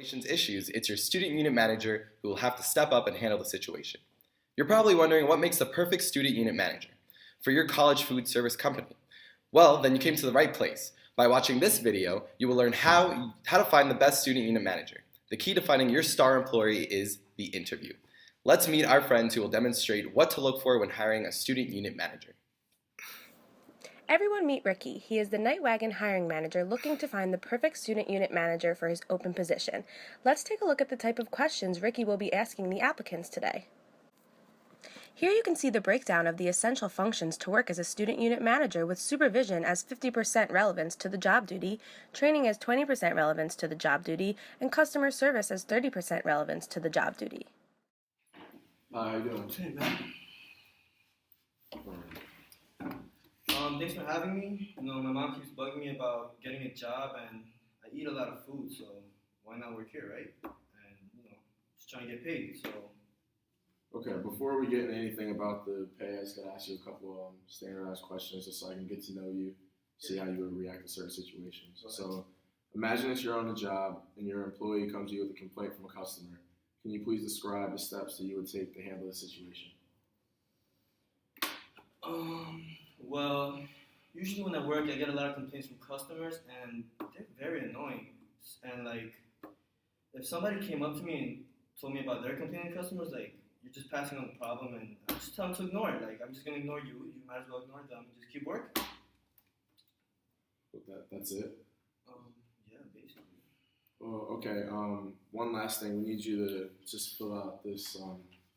relations issues, it's your student unit manager who will have to step up and handle the situation. You're probably wondering what makes the perfect student unit manager for your college food service company. Well, then you came to the right place. By watching this video, you will learn how to find the best student unit manager. The key to finding your star employee is the interview. Let's meet our friends who will demonstrate what to look for when hiring a student unit manager. Everyone meet Ricky. He is the Knight Wagon hiring manager looking to find the perfect student unit manager for his open position. Let's take a look at the type of questions Ricky will be asking the applicants today. Here you can see the breakdown of the essential functions to work as a student unit manager, with supervision as 50% relevance to the job duty, training as 20% relevance to the job duty, and customer service as 30% relevance to the job duty. How you doing? Hey, man. Thanks for having me. My mom keeps bugging me about getting a job, and I eat a lot of food, so why not work here, right? And, just trying to get paid, so. Okay, before we get into anything about the pay, I just gotta ask you a couple of standardized questions just so I can get to know you, see how you would react to certain situations. So, imagine that you're on the job and your employee comes to you with a complaint from a customer. Can you please describe the steps that you would take to handle the situation? Well, usually when I work, I get a lot of complaints from customers, and they're very annoying. And, if somebody came up to me and told me about their complaining customers, you're just passing on the problem, and I just tell them to ignore it. I'm just going to ignore you. You might as well ignore them and just keep working. That's it? Yeah, basically. Well, okay, one last thing. We need you to just fill out this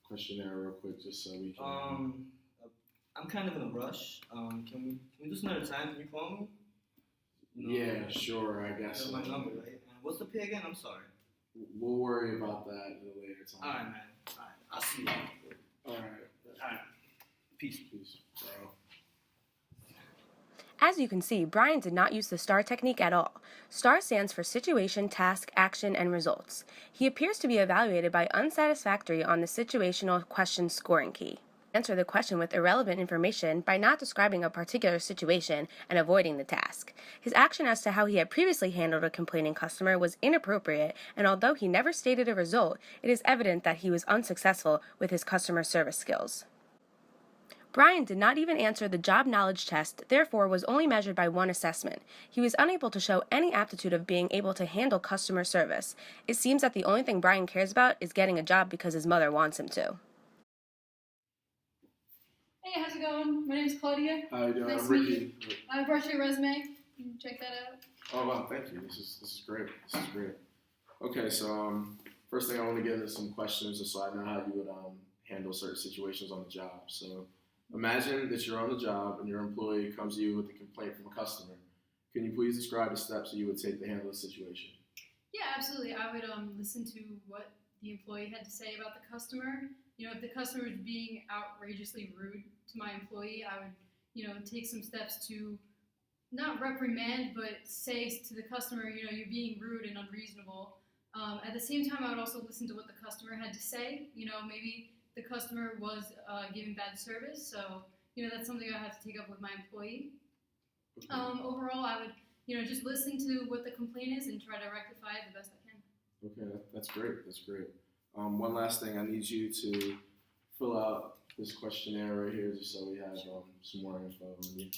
questionnaire real quick just so we can... I'm kind of in a rush. Can we do this another time? Can you call me? Yeah, sure, I guess. That's my number, right? And what's the pay again? I'm sorry. We'll worry about that at a later time. All right, man. All right. I'll see you. All right. All right. Peace. Bro. As you can see, Brian did not use the STAR technique at all. STAR stands for situation, task, action, and results. He appears to be evaluated by unsatisfactory on the situational question scoring key. Answer the question with irrelevant information by not describing a particular situation and avoiding the task. His action as to how he had previously handled a complaining customer was inappropriate, and although he never stated a result, it is evident that he was unsuccessful with his customer service skills. Brian did not even answer the job knowledge test, therefore was only measured by one assessment. He was unable to show any aptitude of being able to handle customer service. It seems that the only thing Brian cares about is getting a job because his mother wants him to. Hey, how's it going? My name is Claudia. How you doing? Nice I'm to meet Ricky. I brought you a resume. You can check that out. Oh wow, thank you. This is great. This is great. Okay, so first thing I want to get into some questions just so I know how you would handle certain situations on the job. So imagine that you're on the job and your employee comes to you with a complaint from a customer. Can you please describe the steps that you would take to handle the situation? Yeah, absolutely. I would listen to what the employee had to say about the customer. If the customer is being outrageously rude to my employee, I would, take some steps to not reprimand, but say to the customer, you're being rude and unreasonable. At the same time, I would also listen to what the customer had to say. Maybe the customer was giving bad service, so, that's something I have to take up with my employee. Okay. Overall, I would, just listen to what the complaint is and try to rectify it the best I can. Okay, that's great. That's great. One last thing, I need you to fill out this questionnaire right here just so we have some more info on you.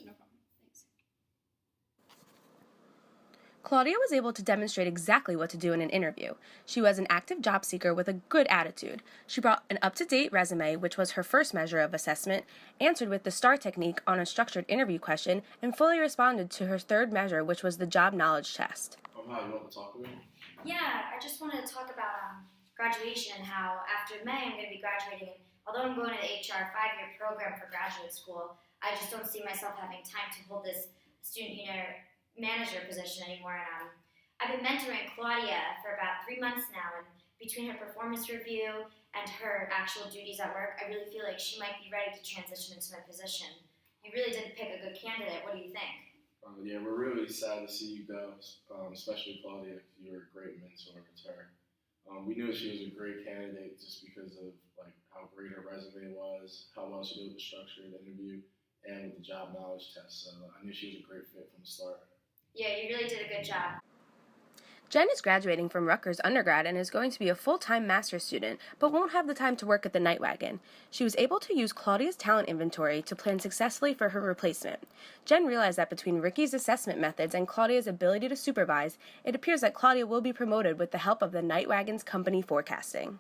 No problem. Thanks. Claudia was able to demonstrate exactly what to do in an interview. She was an active job seeker with a good attitude. She brought an up-to-date resume, which was her first measure of assessment, answered with the STAR technique on a structured interview question, and fully responded to her third measure, which was the job knowledge test. Hi, you want to talk with me? Yeah, I just wanted to talk about graduation and how after May I'm going to be graduating. And although I'm going to the HR 5-year program for graduate school, I just don't see myself having time to hold this student unit manager position anymore. And I've been mentoring Claudia for about 3 months now, and between her performance review and her actual duties at work, I really feel like she might be ready to transition into my position. You really did pick a good candidate. What do you think? Yeah, we're really sad to see you go, especially Claudia, because you were a great mentor to her. We knew she was a great candidate just because of how great her resume was, how well she did with the structure of the interview, and with the job knowledge test. So I knew she was a great fit from the start. Yeah, you really did a good job. Jen is graduating from Rutgers undergrad and is going to be a full-time master's student, but won't have the time to work at the Knight Wagon. She was able to use Claudia's talent inventory to plan successfully for her replacement. Jen realized that between Ricky's assessment methods and Claudia's ability to supervise, it appears that Claudia will be promoted with the help of the Knight Wagon's company forecasting.